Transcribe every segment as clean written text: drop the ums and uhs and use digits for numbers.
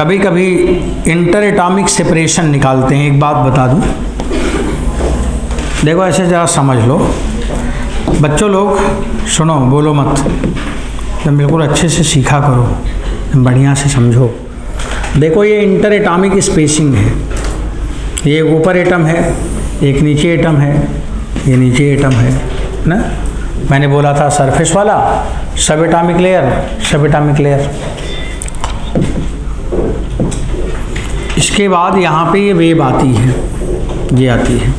कभी कभी inter atomic separation निकालते हैं। एक बात बता दूं, देखो ऐसे ज़रा समझ लो बच्चों लोग, सुनो बोलो मत, तुम बिल्कुल अच्छे से सीखा करो, बढ़िया से समझो। देखो ये इंटर एटॉमिक स्पेसिंग है, ये एक ऊपर एटम है, एक नीचे एटम है, ये नीचे एटम है ना। मैंने बोला था सरफेस वाला सब एटॉमिक लेयर, सब एटॉमिक लेयर। इसके बाद यहाँ पे ये वेव आती है, ये आती है,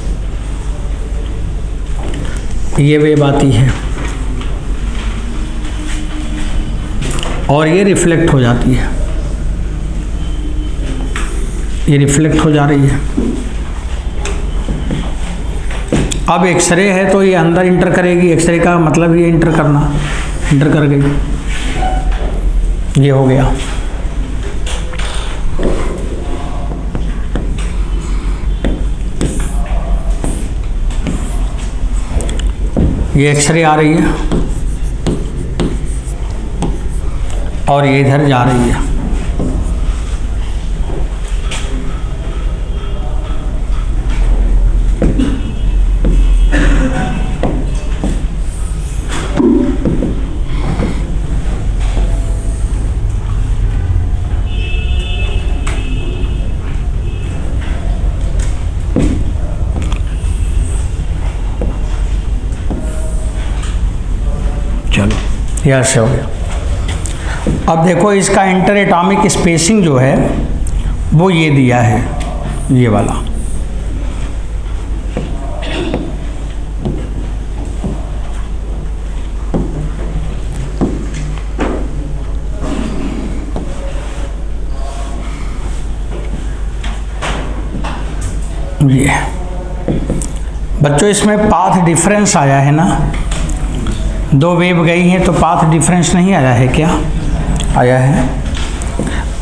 ये वेव आती है और ये रिफ्लेक्ट हो जाती है, ये रिफ्लेक्ट हो जा रही है। अब एक्सरे है तो ये अंदर इंटर करेगी, एक्सरे का मतलब ये इंटर करना, इंटर कर गई, ये हो गया। ये एक्सरे आ रही है और ये इधर जा रही है। चलो ये ऐसे हो गया। अब देखो इसका इंटर एटॉमिक स्पेसिंग जो है वो ये दिया है, ये वाला। ये बच्चों इसमें पाथ डिफरेंस आया है ना, दो वेव गई हैं तो पाथ डिफरेंस नहीं आया है क्या? आया है।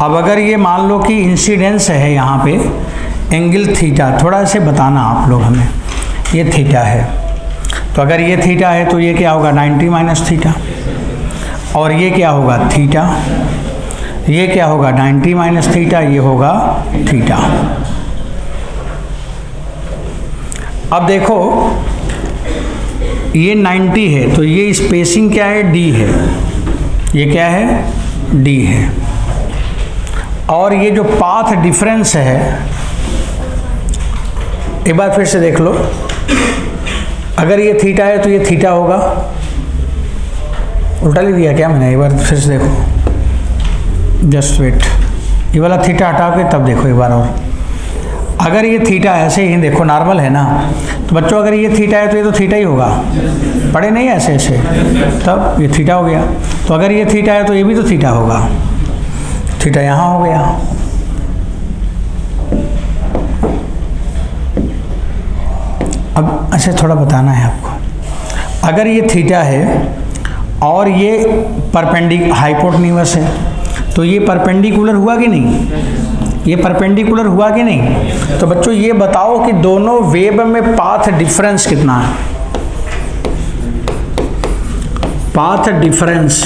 अब अगर ये मान लो कि इंसिडेंस है यहाँ पे एंगल थीटा, थोड़ा से बताना आप लोग हमें, ये थीटा है तो अगर ये थीटा है तो ये क्या होगा 90 माइनस थीटा, और ये क्या होगा थीटा, ये क्या होगा 90 माइनस थीटा, ये होगा थीटा। अब देखो ये 90 है तो ये स्पेसिंग क्या है d है, ये क्या है d है, और ये जो पाथ डिफरेंस है, एक बार फिर से देख लो, अगर ये थीटा है तो ये थीटा होगा, उल्टा लिख दिया क्या मैंने? एक बार फिर से देखो, जस्ट वेट, ये वाला थीटा हटा के तब देखो एक बार और। अगर ये थीटा ऐसे ही देखो नॉर्मल है ना, तो बच्चों अगर ये थीटा है तो ये तो थीटा ही होगा, पढ़े नहीं ऐसे ऐसे, तब ये थीटा हो गया। तो अगर ये थीटा है तो ये भी तो थीटा होगा, थीटा यहाँ हो गया। अब ऐसे थोड़ा बताना है आपको, अगर ये थीटा है और ये हाइपोटेन्यूस है तो ये परपेंडिकुलर हुआ कि नहीं? ये परपेंडिकुलर हुआ कि नहीं? तो बच्चों ये बताओ कि दोनों वेव में पाथ डिफरेंस कितना है? पाथ डिफरेंस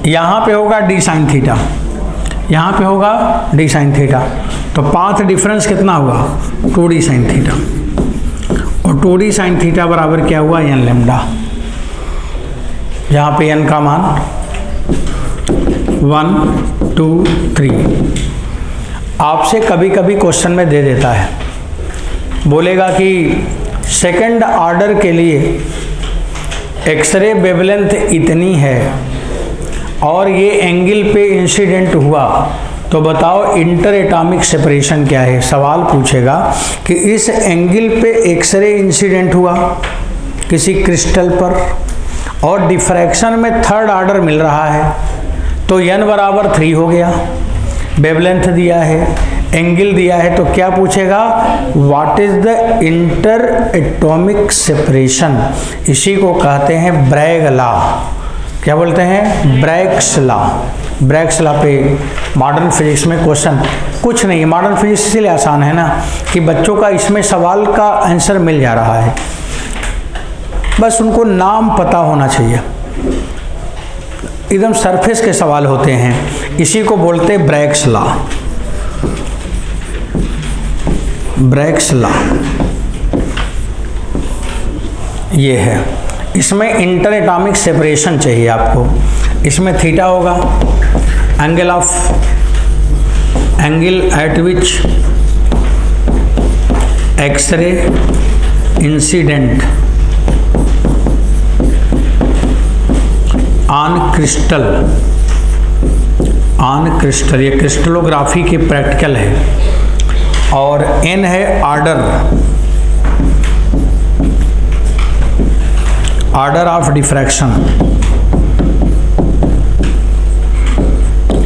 यहाँ पे होगा d साइन थीटा, यहाँ पे होगा d साइन थीटा, तो पाथ डिफरेंस कितना हुआ 2d साइन थीटा, और 2d साइन थीटा बराबर क्या हुआ n लैम्डा, यहाँ पे n का मान 1 2 3। आपसे कभी कभी क्वेश्चन में दे देता है, बोलेगा कि सेकंड ऑर्डर के लिए एक्सरे वेवलेंथ इतनी है और ये एंगल पे इंसिडेंट हुआ, तो बताओ इंटर एटॉमिक सेपरेशन क्या है। सवाल पूछेगा कि इस एंगल पे एक्सरे इंसिडेंट हुआ किसी क्रिस्टल पर और डिफ्रैक्शन में थर्ड ऑर्डर मिल रहा है, तो n बराबर 3 हो गया, वेवलेंथ दिया है, एंगल दिया है, तो क्या पूछेगा what is the inter atomic separation. इसी को कहते हैं ब्रैग लॉ। क्या बोलते हैं? Bragg's law. ब्रैग्स लॉ पे मॉडर्न फिजिक्स में क्वेश्चन कुछ नहीं है, मॉडर्न फिजिक्स इसलिए आसान है ना कि बच्चों का इसमें सवाल का आंसर मिल जा रहा है, बस उनको नाम पता होना चाहिए। एकदम सरफेस के सवाल होते हैं, इसी को बोलते हैं ब्रैग्स लॉ। ब्रैग्स लॉ ये है। इसमें इंटर एटॉमिक सेपरेशन चाहिए आपको। इसमें थीटा होगा, angle at which X ray incident on crystal, ये क्रिस्टलोग्राफी की प्रैक्टिकल है। और एन है order of diffraction,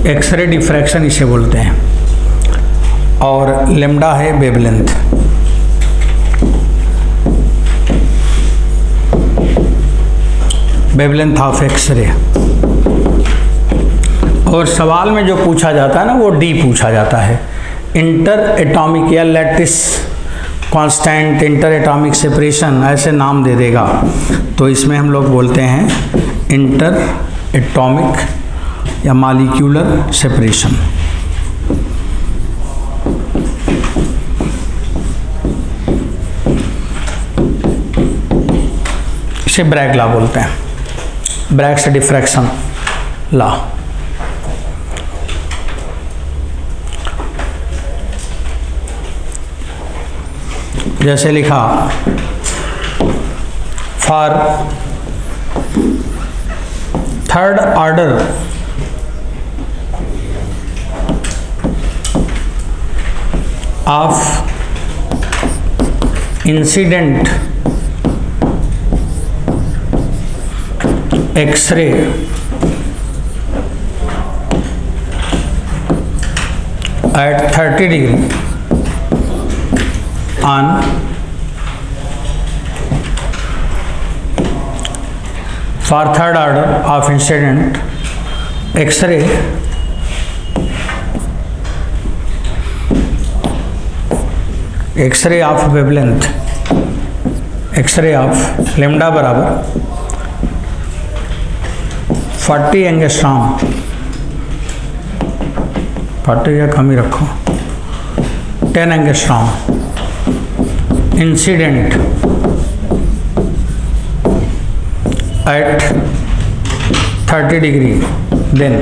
X ray diffraction इसे बोलते हैं। और लेम्डा है वेवलेंथ। Wavelength of x ray. और सवाल में जो पूछा जाता है ना वो डी पूछा जाता है, इंटर एटॉमिक या lattice constant, inter atomic separation ऐसे नाम दे देगा, तो इसमें हम लोग बोलते हैं इंटर एटॉमिक या मॉलिक्यूलर सेपरेशन। इसे ब्रैग लॉ बोलते हैं, ब्रैग्स डिफ्रैक्शन लॉ। जैसे लिखा, for third order of incident X ray at 30 degree on for third order of incident X-ray of wavelength, X-ray of lambda बराबर 40 एंगस्ट्रॉम, 40 या कम ही रखो, 10 angstrom incident at 30 degree, then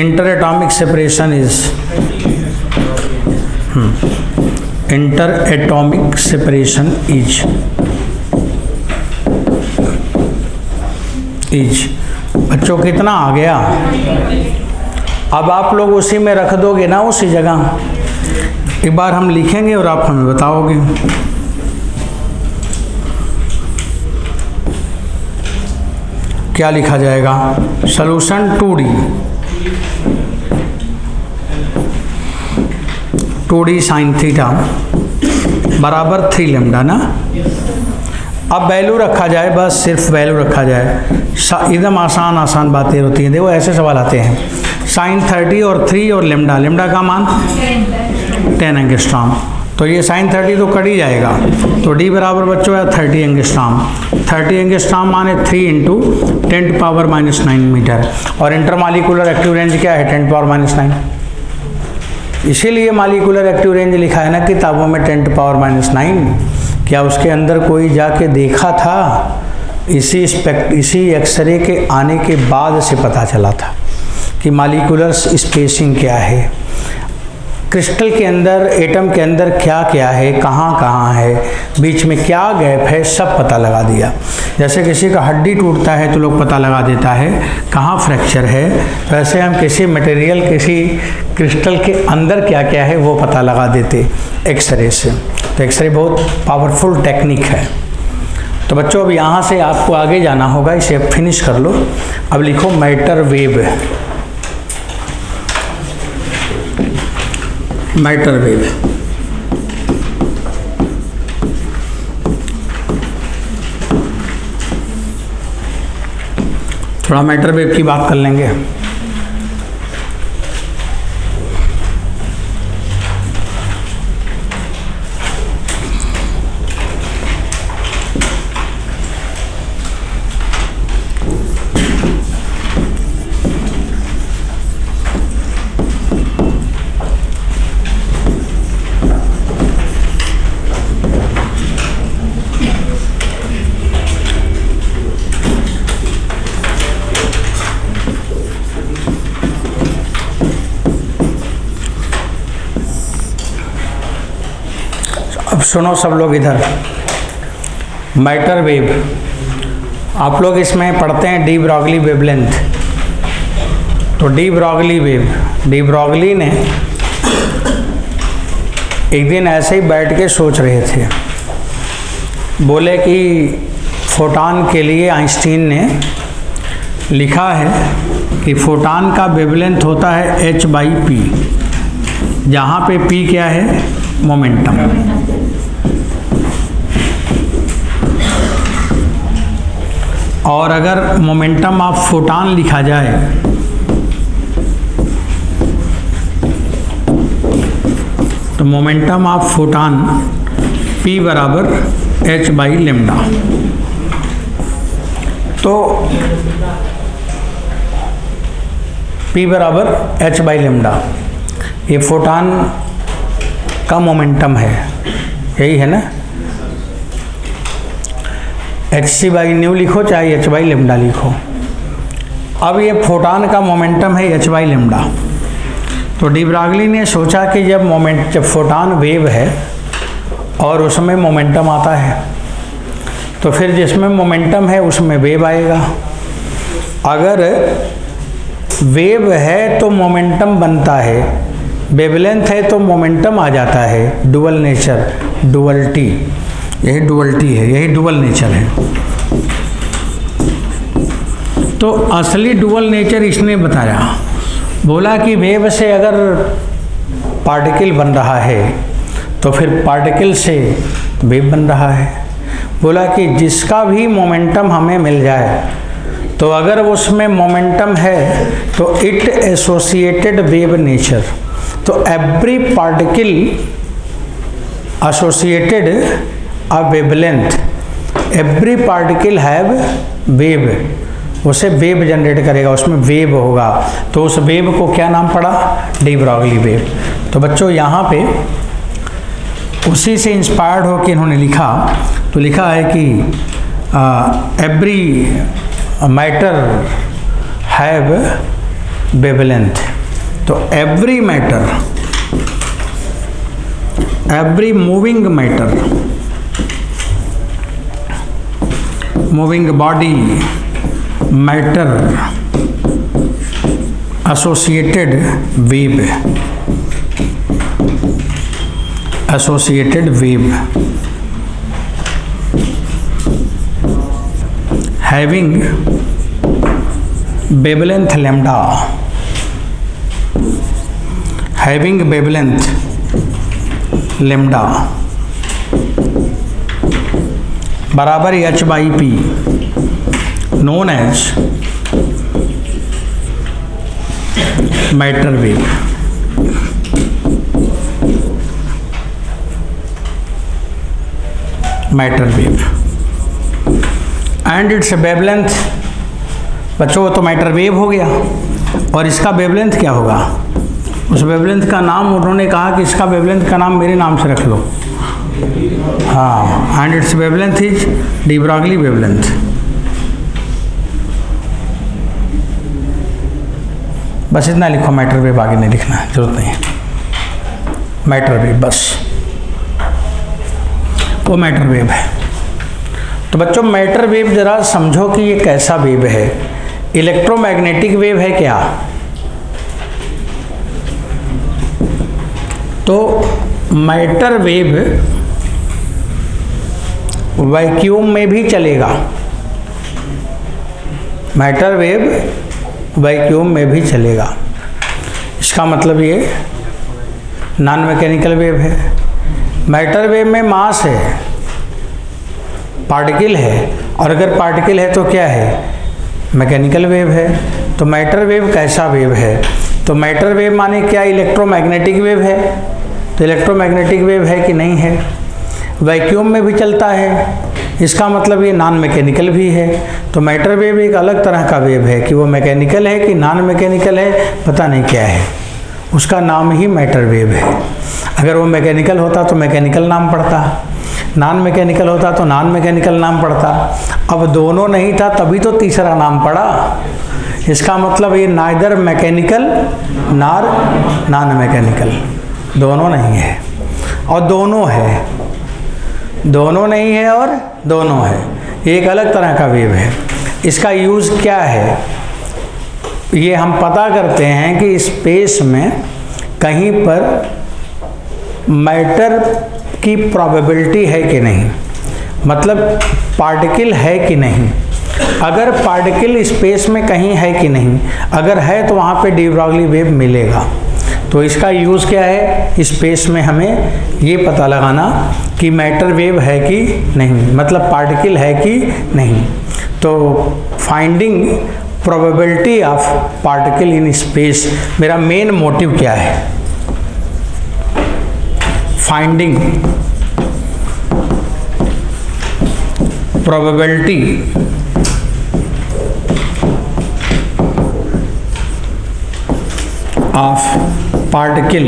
interatomic separation is interatomic separation is बच्चों कितना आ गया। अब आप लोग उसी में रख दोगे ना, उसी जगह एक बार हम लिखेंगे और आप हमें बताओगे। क्या लिखा जाएगा? सॉल्यूशन 2D साइन थीटा बराबर 3 लैम्डा ना। अब वैल्यू रखा जाए, बस सिर्फ वैल्यू रखा जाए, एकदम आसान बातें होती हैं। देखो ऐसे सवाल आते हैं, साइन 30 और 3 और लेम्डा का मान 10 एंगस्ट्रॉम, तो ये साइन 30 तो कट ही जाएगा, तो डी बराबर बच्चों है 30 एंगस्ट्रॉम। 30 एंगस्ट्रॉम माने 3 इंटू 10⁻⁹ मीटर। और इंटरमॉलिक्यूलर एक्टिव रेंज क्या है? 10⁻⁹। इसीलिए मॉलिक्यूलर एक्टिव रेंज लिखा है ना किताबों में 10⁻⁹। क्या उसके अंदर कोई जाके देखा था? इसी एक्सरे के आने के बाद से पता चला था कि मॉलिक्यूलर स्पेसिंग क्या है, क्रिस्टल के अंदर, एटम के अंदर क्या क्या है, कहाँ है, बीच में क्या गैप है, सब पता लगा दिया। जैसे किसी का हड्डी टूटता है तो लोग पता लगा देता है कहाँ फ्रैक्चर है, वैसे हम किसी मटेरियल, किसी क्रिस्टल के अंदर क्या क्या है वो पता लगा देते एक्सरे से। तो एक्सरे बहुत पावरफुल टेक्निक है। तो बच्चों अब यहाँ से आपको आगे जाना होगा, इसे फिनिश कर लो। अब लिखो मैटर वेव। मैटर वेव थोड़ा मैटर वेव की बात कर लेंगे। सुनो सब लोग इधर, मैटर वेव, आप लोग इसमें पढ़ते हैं डी ब्रॉगली वेवलेंथ। तो de Broglie wave, de Broglie ने एक दिन ऐसे ही बैठ के सोच रहे थे, बोले कि फोटॉन के लिए आइंस्टीन ने लिखा है कि फोटॉन का वेवलेंथ होता है h/p, जहाँ पे p क्या है, मोमेंटम। और अगर मोमेंटम ऑफ फोटॉन लिखा जाए तो मोमेंटम ऑफ फोटॉन p बराबर h/λ। तो p बराबर h/λ, ये फोटॉन का मोमेंटम है, यही है ना। hc/nu लिखो चाहे h/λ लिखो। अब ये फोटॉन का मोमेंटम है h/λ। तो डी ब्रॉगली ने सोचा कि जब फोटॉन वेव है और उसमें मोमेंटम आता है, तो फिर जिसमें मोमेंटम है उसमें वेव आएगा। अगर वेव है तो मोमेंटम बनता है, वेवलेंथ है तो मोमेंटम आ जाता है। डुअल नेचर, डुअलिटी, यही डुअलिटी है, यही डुअल नेचर है। तो असली डुअल नेचर इसने बताया, बोला कि वेव से अगर पार्टिकल बन रहा है तो फिर पार्टिकल से वेव बन रहा है। बोला कि जिसका भी मोमेंटम हमें मिल जाए, तो अगर उसमें मोमेंटम है तो इट एसोसिएटेड वेव नेचर। तो every particle associated a wavelength, every particle have wave, उसे वेव जनरेट करेगा, उसमें वेव होगा। तो उस वेव को क्या नाम पड़ा, डी ब्रॉगली वेव। तो बच्चों यहाँ पे उसी से इंस्पायर्ड होकर इन्होंने लिखा, तो लिखा है कि एवरी मैटर हैव वेवलेंथ। तो every matter, every moving matter, moving body, matter associated wave, associated wave having wavelength lambda, having wavelength lambda बराबर h/p, known as matter wave। Matter wave and it's wavelength, बच्चों तो matter wave हो गया, और इसका wavelength क्या होगा, उस वेवलेंथ का नाम उन्होंने कहा कि इसका वेवलेंथ का नाम मेरे नाम से रख लो। हाँ, and it's wavelength is D Broglie wavelength. बस इतना लिखो, मैटर वेव आगे नहीं लिखना है, जरूरत नहीं है। मैटर वेव बस, वो मैटर वेव है। तो बच्चों मैटर वेव जरा समझो कि ये कैसा वेव है। इलेक्ट्रोमैग्नेटिक वेव है क्या? तो मैटर वेव वैक्यूम में भी चलेगा, मैटर वेव वैक्यूम में भी चलेगा। इसका मतलब ये नॉन मैकेनिकल वेव है। मैटर वेव में मास है, पार्टिकल है, और अगर पार्टिकल है तो क्या है, मैकेनिकल वेव है। तो मैटर वेव कैसा वेव है? तो मैटर वेव माने क्या, इलेक्ट्रोमैग्नेटिक वेव है। तो इलेक्ट्रोमैग्नेटिक वेव है कि नहीं है? वैक्यूम में भी चलता है, इसका मतलब ये नॉन मैकेनिकल भी है। तो मैटर वेव एक अलग तरह का वेव है कि वो मैकेनिकल है कि नॉन मैकेनिकल है, पता नहीं क्या है, उसका नाम ही मैटर वेव है। अगर वो मैकेनिकल होता तो मैकेनिकल नाम पड़ता, नॉन मैकेनिकल होता तो नॉन मैकेनिकल नाम पड़ता। अब दोनों नहीं था तभी तो तीसरा नाम पड़ा। इसका मतलब ये neither mechanical nor non mechanical, दोनों नहीं है। और दोनों है दोनों नहीं है और दोनों है, ये एक अलग तरह का वेव है। इसका यूज़ क्या है, ये हम पता करते हैं कि स्पेस में कहीं पर मैटर की प्रोबेबिलिटी है कि नहीं, मतलब पार्टिकल है कि नहीं। अगर पार्टिकल स्पेस में कहीं है कि नहीं, अगर है तो वहाँ पे डी ब्रॉगली वेव मिलेगा। तो इसका यूज़ क्या है, स्पेस में हमें ये पता लगाना कि मैटर वेव है कि नहीं, मतलब पार्टिकल है कि नहीं। तो finding probability of particle in space मेरा मेन मोटिव क्या है, finding probability of particle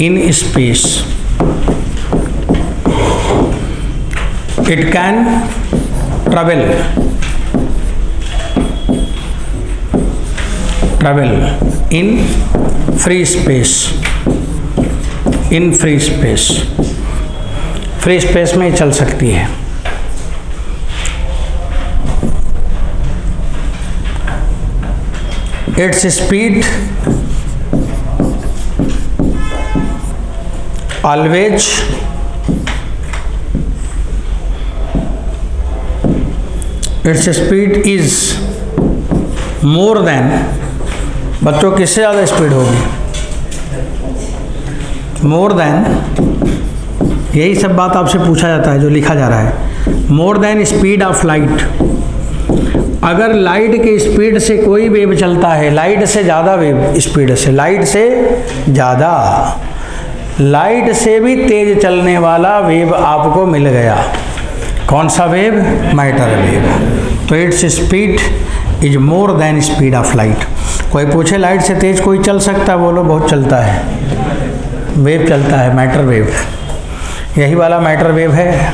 in space. It can travel in free space, in free space, free space में चल सकती है। Its speed always its speed is more than, बच्चों किससे ज़्यादा स्पीड होगी, मोर देन, यही सब बात आपसे पूछा जाता है जो लिखा जा रहा है, more than speed of light. अगर लाइट के स्पीड से कोई वेव चलता है, लाइट से ज़्यादा वेव स्पीड से, लाइट से ज़्यादा, लाइट से भी तेज चलने वाला वेव आपको मिल गया, कौन सा वेव, मैटर वेव। तो its speed is more than speed of light. कोई पूछे लाइट से तेज कोई चल सकता है, बोलो बहुत चलता है, वेव चलता है, मैटर वेव। यही वाला मैटर वेव है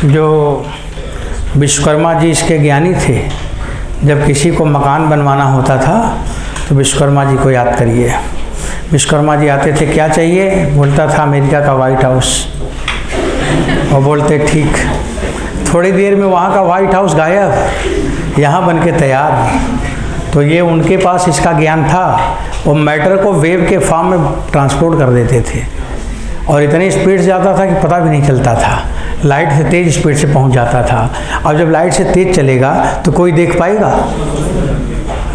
जो विश्वकर्मा जी इसके ज्ञानी थे। जब किसी को मकान बनवाना होता था तो विश्वकर्मा जी को याद करिए। विश्वकर्मा जी आते थे, क्या चाहिए, बोलता था अमेरिका का वाइट हाउस, और बोलते ठीक, थोड़ी देर में वहाँ का वाइट हाउस गायब, यहाँ बन के तैयार। तो ये उनके पास इसका ज्ञान था, वो मैटर को वेव के फॉर्म में ट्रांसपोर्ट कर देते थे, और इतनी स्पीड से जाता था कि पता भी नहीं चलता था, लाइट से तेज़ स्पीड से पहुँच जाता था। अब जब लाइट से तेज़ चलेगा तो कोई देख पाएगा,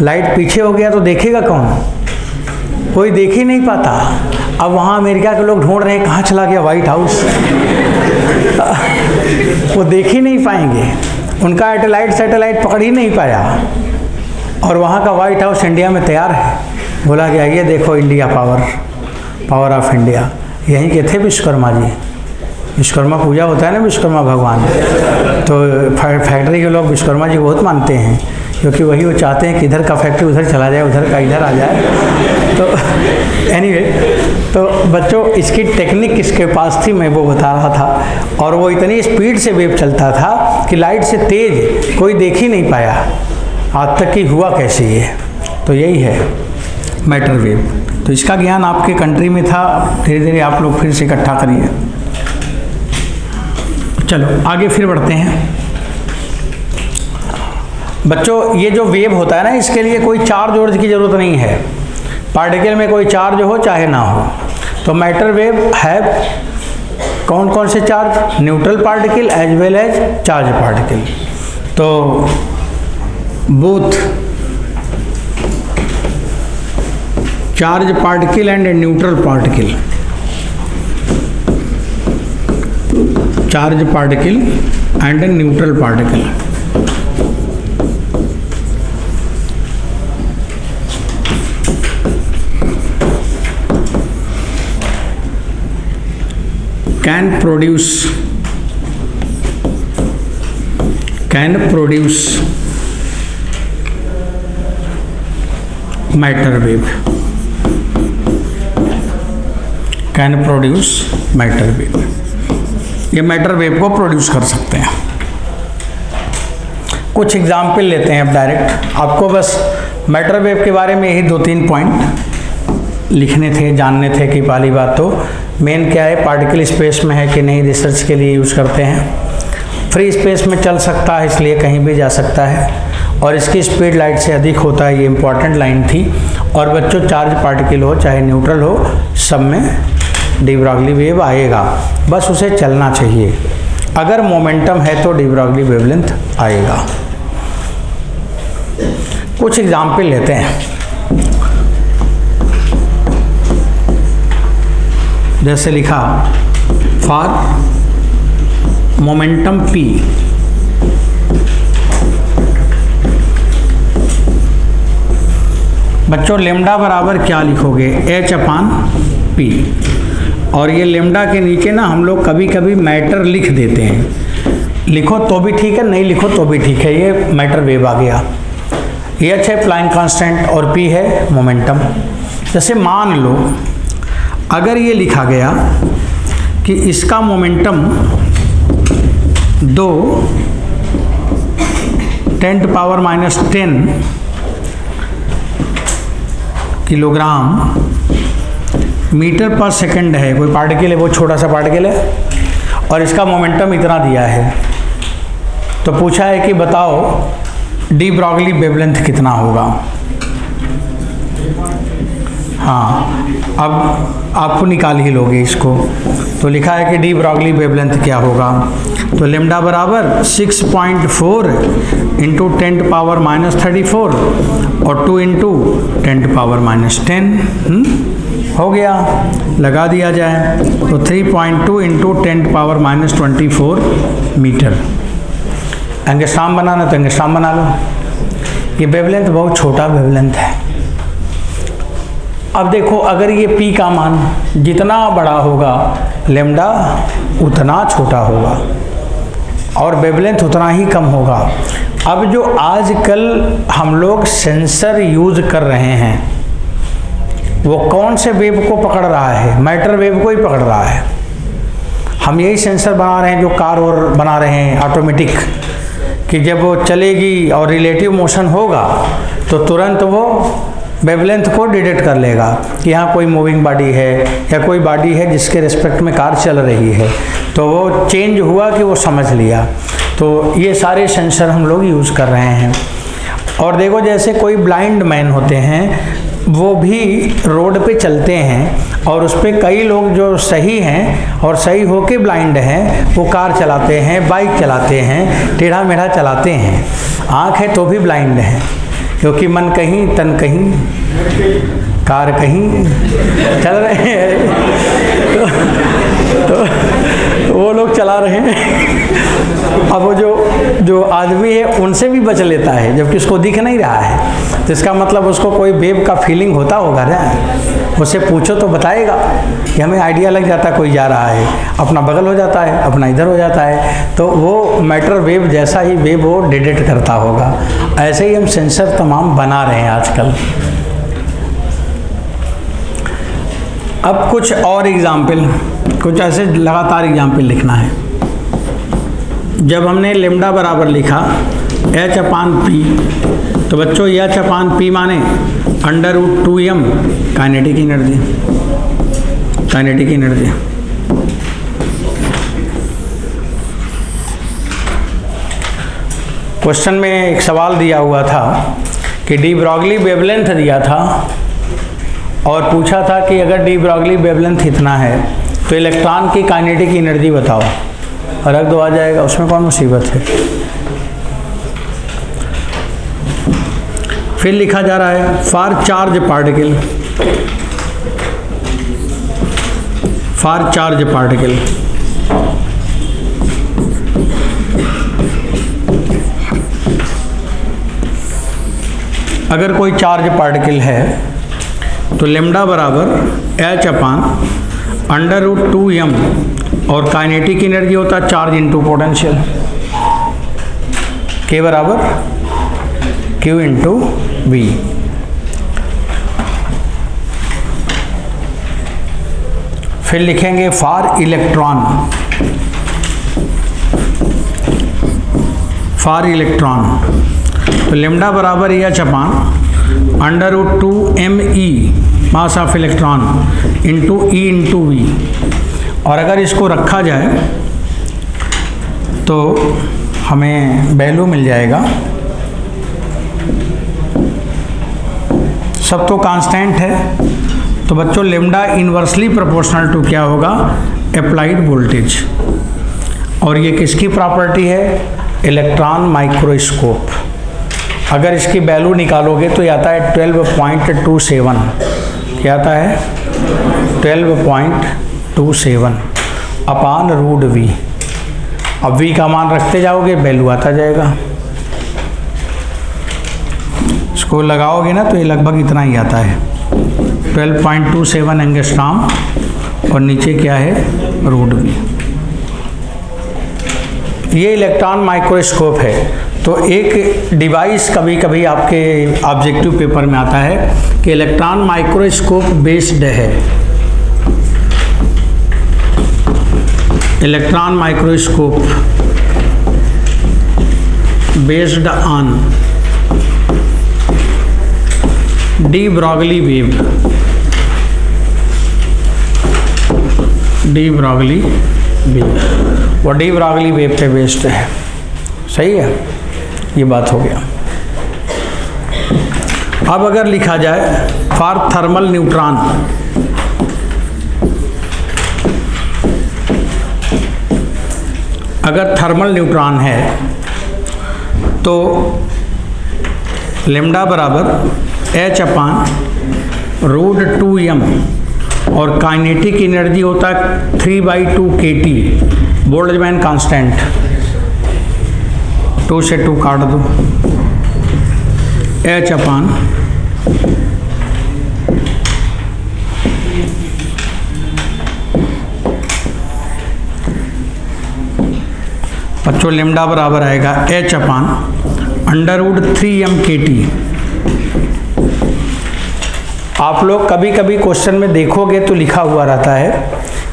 लाइट पीछे हो गया तो देखेगा कौन, कोई देख ही नहीं पाता। अब वहाँ अमेरिका के लोग ढूंढ रहे हैं कहाँ चला गया वाइट हाउस, वो देख ही नहीं पाएंगे, उनका सैटेलाइट पकड़ ही नहीं पाया, और वहाँ का वाइट हाउस इंडिया में तैयार है। बोला गया ये देखो इंडिया पावर ऑफ इंडिया। यहीं के थे विश्वकर्मा जी, विश्वकर्मा पूजा होता है ना, विश्वकर्मा भगवान, तो फैक्ट्री के लोग विश्वकर्मा जी बहुत मानते हैं, क्योंकि वही वो चाहते हैं कि इधर का फैक्ट्री उधर चला जाए, उधर का इधर आ जाए। तो एनीवे, तो बच्चों इसकी टेक्निक किसके पास थी मैं वो बता रहा था, और वो इतनी स्पीड से वेव चलता था कि लाइट से तेज कोई देख ही नहीं पाया, आज तक कि हुआ कैसे ये। तो यही है मैटर वेव। तो इसका ज्ञान आपके कंट्री में था, धीरे धीरे आप लोग फिर से इकट्ठा करिए। चलो आगे फिर बढ़ते हैं बच्चों। ये जो वेव होता है ना, इसके लिए कोई चार्ज वार्ज की ज़रूरत नहीं है, पार्टिकल में कोई चार्ज हो चाहे ना हो। तो मैटर वेव है कौन कौन से charge, neutral particle as well as charge particle. तो both charge particle and neutral particle, charge particle and neutral particle, can produce matter wave, can produce matter wave। ये मैटर वेव को produce कर सकते हैं। कुछ एग्जाम्पल लेते हैं अब डायरेक्ट, आपको बस मैटर वेव के बारे में यही 2-3 पॉइंट लिखने थे, जानने थे कि पहली बात तो मेन क्या है, पार्टिकल स्पेस में है कि नहीं, रिसर्च के लिए यूज़ करते हैं। फ्री स्पेस में चल सकता है, इसलिए कहीं भी जा सकता है, और इसकी स्पीड लाइट से अधिक होता है, ये इम्पॉर्टेंट लाइन थी। और बच्चों, चार्ज पार्टिकल हो चाहे न्यूट्रल हो, सब में डी ब्रॉगली वेव आएगा, बस उसे चलना चाहिए। अगर मोमेंटम है तो डी ब्रॉगली वेवलेंथ आएगा। कुछ एग्जाम्पल लेते हैं। जैसे लिखा फॉर मोमेंटम p बच्चों लेमडा बराबर क्या लिखोगे, h/p। और ये लेमडा के नीचे ना हम लोग कभी कभी मैटर लिख देते हैं, लिखो तो भी ठीक है, नहीं लिखो तो भी ठीक है, ये मैटर वेव आ गया। h है प्लैंक कांस्टेंट और p है मोमेंटम। जैसे मान लो अगर ये लिखा गया कि इसका मोमेंटम 2 10⁻⁻10 किलोग्राम मीटर पर सेकंड है, कोई पार्टिकल है, वो छोटा सा पार्टिकल है, और इसका मोमेंटम इतना दिया है, तो पूछा है कि बताओ डी ब्रॉगली वेवलेंथ कितना होगा। हाँ, अब आप निकाल ही लोगे इसको। तो लिखा है कि डी ब्रॉगली वेवलेंथ क्या होगा, तो लेमडा बराबर 6.4 इंटू 10⁻⁻34 और 2 इंटू 10⁻⁻10 हो गया, लगा दिया जाए तो 3.2 इंटू 10⁻⁻24 मीटर। एंगस्ट्रॉम बनाना तो एंगस्ट्रॉम बना लो। ये वेवलेंथ बहुत छोटा वेवलेंथ है। अब देखो, अगर ये p का मान जितना बड़ा होगा लेमडा उतना छोटा होगा और वेवलेंथ उतना ही कम होगा। अब जो आजकल हम लोग सेंसर यूज कर रहे हैं वो कौन से वेव को पकड़ रहा है, मैटर वेव को ही पकड़ रहा है। हम यही सेंसर बना रहे हैं जो कार और बना रहे हैं ऑटोमेटिक, कि जब वो चलेगी और रिलेटिव मोशन होगा तो तुरंत वो वेवलेंथ को डिटेक्ट कर लेगा कि यहाँ कोई मूविंग बॉडी है या कोई बॉडी है जिसके रिस्पेक्ट में कार चल रही है, तो वो चेंज हुआ कि वो समझ लिया। तो ये सारे सेंसर हम लोग यूज़ कर रहे हैं। और देखो, जैसे कोई ब्लाइंड मैन होते हैं वो भी रोड पे चलते हैं और उस पर कई लोग जो सही हैं और सही होके ब्लाइंड हैं वो कार चलाते हैं, बाइक चलाते हैं, टेढ़ा मेढ़ा चलाते हैं, आँख है तो भी ब्लाइंड हैं, क्योंकि मन कहीं तन कहीं कार कहीं चल रहे हैं तो वो लोग चला रहे हैं। अब वो जो आदमी है उनसे भी बच लेता है जबकि उसको दिख नहीं रहा है, तो इसका मतलब उसको कोई वेव का फीलिंग होता होगा ना, उससे पूछो तो बताएगा कि हमें आइडिया लग जाता है कोई जा रहा है, अपना बगल हो जाता है, अपना इधर हो जाता है, तो वो मैटर वेव जैसा ही वेव वो डिटेक्ट करता होगा। ऐसे ही हम सेंसर तमाम बना रहे हैं आजकल। अब कुछ और एग्जाम्पल, कुछ ऐसे लगातार एग्जाम्पल लिखना है। जब हमने लेमडा बराबर लिखा h/p, तो बच्चों h/p माने √2m kinetic energy, kinetic energy. Question में एक सवाल दिया हुआ था कि डी ब्रॉगली वेवलेंथ दिया था और पूछा था कि अगर डी ब्रॉगली वेवलेंथ इतना है तो इलेक्ट्रॉन की काइनेटिक एनर्जी बताओ, और रख दो आ जाएगा, उसमें कौन मुसीबत है। फिर लिखा जा रहा है for charge particle, for charge particle. अगर कोई चार्ज पार्टिकल है तो लेमडा बराबर h/√2m और काइनेटिक एनर्जी होता है चार्ज इंटू पोटेंशियल, के बराबर q इंटू v। फिर लिखेंगे फॉर इलेक्ट्रॉन, फॉर इलेक्ट्रॉन तो लेमडा बराबर h/√2me mass of electron into e into v. और अगर इसको रखा जाए तो हमें वैल्यू मिल जाएगा, सब तो कांस्टेंट है, तो बच्चों लेमडा इनवर्सली प्रोपोर्शनल टू क्या होगा, अप्लाइड वोल्टेज। और ये किसकी प्रॉपर्टी है, इलेक्ट्रॉन माइक्रोस्कोप। अगर इसकी वैल्यू निकालोगे तो ये आता है 12.27, क्या आता है 12.27 अपान रूट वी। अब वी का मान रखते जाओगे वैल्यू आता जाएगा, इसको लगाओगे ना तो ये लगभग इतना ही आता है 12.27 एंगस्ट्रॉम और नीचे क्या है रूट वी। ये इलेक्ट्रॉन माइक्रोस्कोप है। तो एक डिवाइस कभी कभी आपके ऑब्जेक्टिव पेपर में आता है कि इलेक्ट्रॉन माइक्रोस्कोप बेस्ड है, electron microscope based on de Broglie wave, de Broglie wave, वो डी ब्रॉगली वेव पे बेस्ड है। सही है, ये बात हो गया। अब अगर लिखा जाए फॉर थर्मल न्यूट्रॉन, अगर थर्मल न्यूट्रॉन है तो लेमडा बराबर H अपान रूट 2m और काइनेटिक एनर्जी होता है 3/2 kT, बोल्ट्जमैन कांस्टेंट, 2 से 2 काट दो, H अपान बच्चों लेमडा बराबर आएगा H upon under root 3m kT। आप लोग कभी कभी क्वेश्चन में देखोगे तो लिखा हुआ रहता है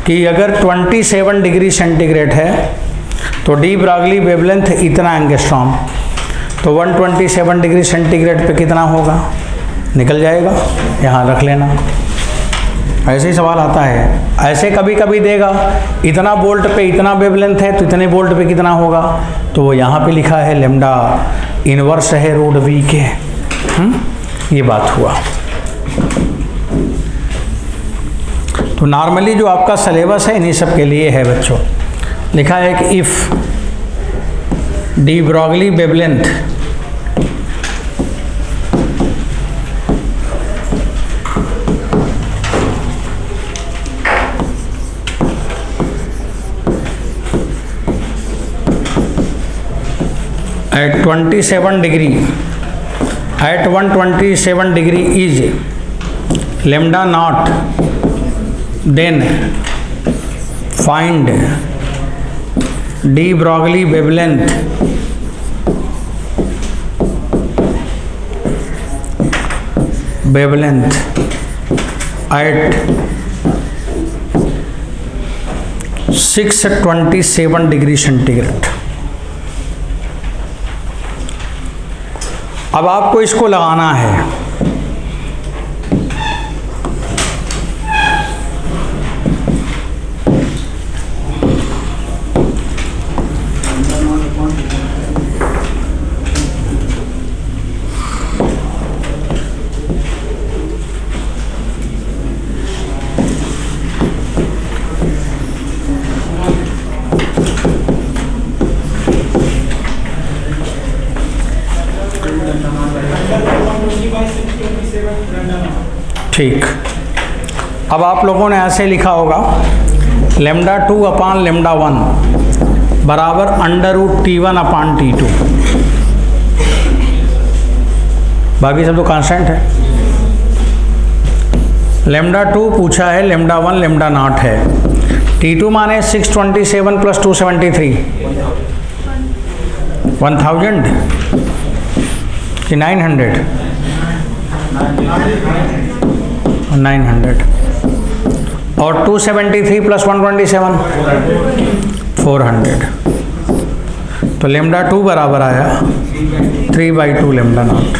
कि अगर 27 डिग्री सेंटीग्रेड है तो डी ब्रॉगली वेवलेंथ इतना एंगस्ट्रॉम, तो 127 डिग्री सेंटीग्रेड पे कितना होगा, निकल जाएगा, यहाँ रख लेना। ऐसे ही सवाल आता है, ऐसे कभी कभी देगा इतना वोल्ट पे इतना वेवलेंथ है तो इतने वोल्ट पे कितना होगा, तो वो यहाँ पे लिखा है लेमडा इनवर्स है रूट वी के। ये बात हुआ। तो नॉर्मली जो आपका सिलेबस है इन्हीं सब के लिए है बच्चों, लिखा है कि if D Broglie wavelength at 27 degree at 127 degree is lambda naught, then find de Broglie wavelength at 627 degree centigrade. अब आपको इसको लगाना है, ठीक। अब आप लोगों ने ऐसे लिखा होगा लेमडा 2 अपान लेमडा 1 बराबर अंडर रूट T1 अपान T2, बाकी सब तो कांस्टेंट है। लेमडा 2 पूछा है, लेमडा 1 लेमडा नॉट है, T2 माने 627 प्लस 273 1000 कि 900 और 273 प्लस 127 400। तो लेमडा 2 बराबर आया 3/2 लेमडा नॉट।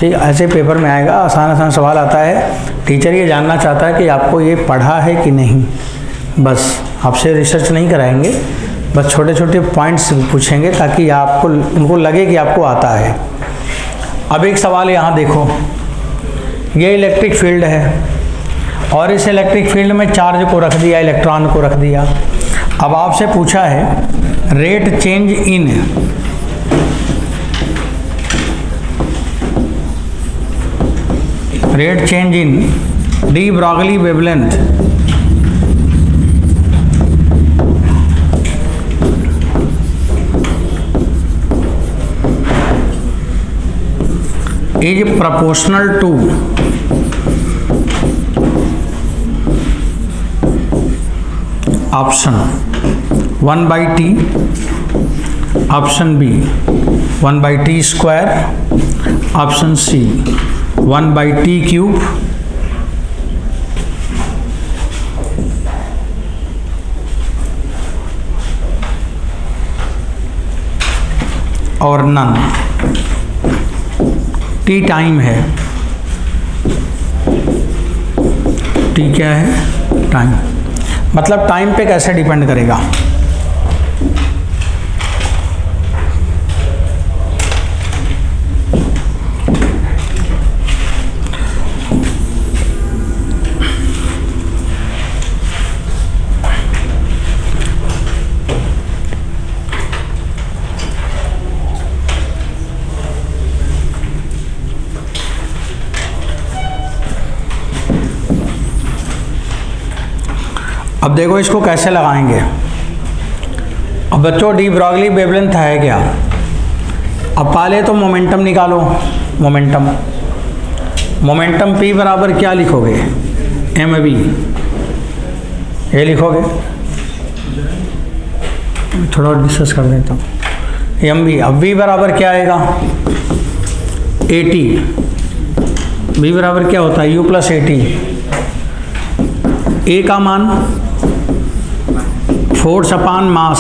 ठीक है, ऐसे पेपर में आएगा, आसान आसान सवाल आता है। टीचर ये जानना चाहता है कि आपको ये पढ़ा है कि नहीं, बस आपसे रिसर्च नहीं कराएंगे, बस छोटे छोटे पॉइंट्स पूछेंगे ताकि आपको उनको लगे कि आपको आता है। अब एक सवाल यहाँ देखो, ये इलेक्ट्रिक फील्ड है और इस इलेक्ट्रिक फील्ड में चार्ज को रख दिया, इलेक्ट्रॉन को रख दिया। अब आपसे पूछा है rate change in de Broglie wavelength is proportional to option 1/t, option B 1/t², option C 1/t³ और नन। टी टाइम है, टी क्या है? टाइम। मतलब टाइम पे कैसे डिपेंड करेगा? अब देखो इसको कैसे लगाएंगे। अब बच्चों डी ब्रॉगली वेवलेंथ है क्या? अब पहले तो मोमेंटम निकालो। मोमेंटम P बराबर क्या लिखोगे? mv, ये लिखोगे, थोड़ा डिस्कस कर देता हूँ। mv, अब v बराबर क्या आएगा? at, v बराबर क्या होता है? u + at। a का मान फोर्स अपॉन मास,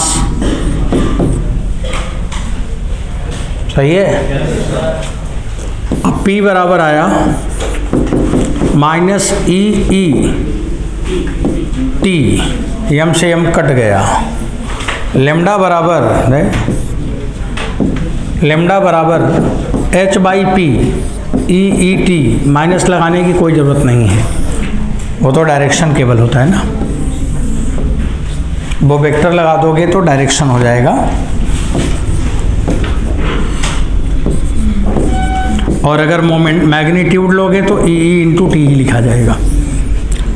सही है। अब P बराबर आया -e/t, m से m कट गया। लेमडा बराबर h/p, e/t, माइनस लगाने की कोई ज़रूरत नहीं है, वो तो डायरेक्शन केवल होता है ना, वो वेक्टर लगा दोगे तो डायरेक्शन हो जाएगा। और अगर मोमेंट मैग्नीट्यूड लोगे तो E/t ही लिखा जाएगा।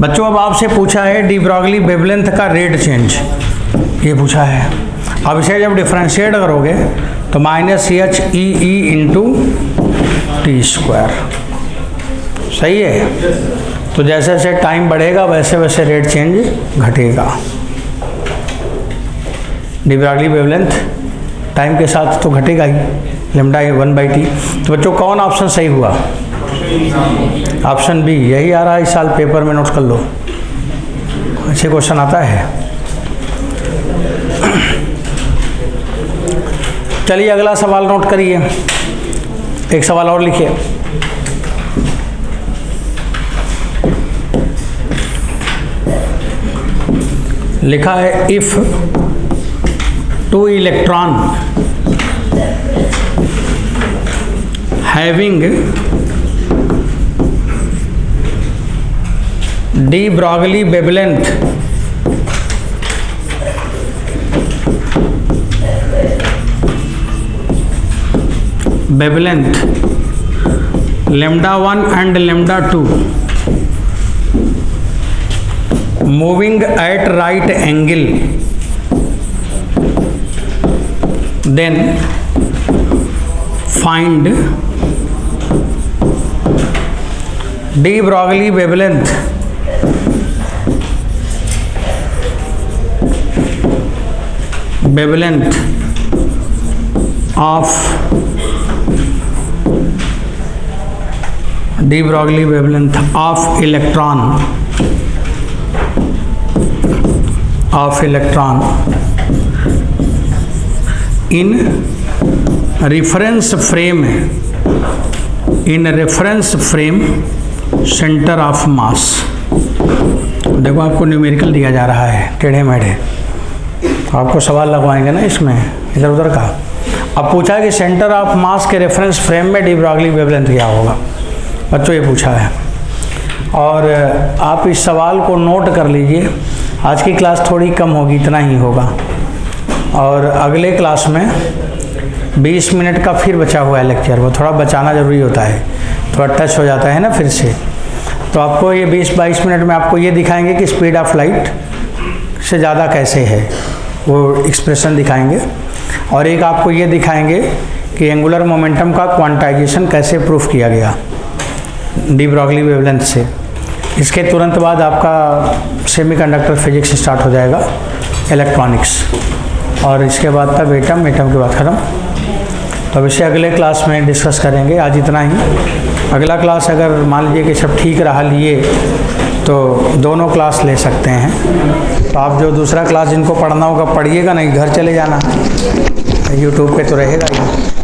बच्चों अब आपसे पूछा है डी ब्रॉगली वेवलेंथ का रेट चेंज, ये पूछा है। अब इसे जब डिफरेंशिएट करोगे तो -HE/t², सही है। तो जैसे जैसे टाइम बढ़ेगा वैसे वैसे रेट चेंज घटेगा। डी ब्रॉगली वेवलेंथ टाइम के साथ तो घटेगा ही, लेमडा 1/t। तो बच्चों कौन ऑप्शन सही हुआ? ऑप्शन बी, यही आ रहा है इस साल पेपर में, नोट कर लो, अच्छे क्वेश्चन आता है। चलिए अगला सवाल नोट करिए, एक सवाल और लिखिए। लिखा है if 2 electron having de Broglie wavelength λ1 and λ2 moving at right angle, then find de Broglie wavelength of de Broglie wavelength of electron in reference frame in reference frame centre of mass. देखो आपको numerical दिया जा रहा है टेढ़े मेढ़े, आपको सवाल लगवाएंगे ना इसमें इधर उधर का। अब पूछा कि सेंटर ऑफ मास के रेफरेंस फ्रेम में डी ब्रॉगली वेवलेंथ क्या होगा, बच्चों ये पूछा है। और आप इस सवाल को नोट कर लीजिए। आज की क्लास थोड़ी कम होगी, इतना ही होगा, और अगले क्लास में 20 मिनट का फिर बचा हुआ है लेक्चर, वो थोड़ा बचाना ज़रूरी होता है, थोड़ा टच हो जाता है ना फिर से। तो आपको ये 20-22 मिनट में आपको ये दिखाएंगे कि स्पीड ऑफ लाइट से ज़्यादा कैसे है, वो एक्सप्रेशन दिखाएंगे। और एक आपको ये दिखाएंगे कि एंगुलर मोमेंटम का क्वांटाइजेशन कैसे प्रूफ किया गया डी ब्रॉगली वेवलेंथ से। इसके तुरंत बाद आपका सेमीकंडक्टर फिजिक्स स्टार्ट हो जाएगा, इलेक्ट्रॉनिक्स, और इसके बाद तब एटम, एटम के बाद ख़त्म। तो अब इसे अगले क्लास में डिस्कस करेंगे, आज इतना ही। अगला क्लास अगर मान लीजिए कि सब ठीक रहा लिए तो दोनों क्लास ले सकते हैं। तो आप जो दूसरा क्लास जिनको पढ़ना होगा पढ़िएगा, नहीं घर चले जाना, यूट्यूब पे तो रहेगा ही।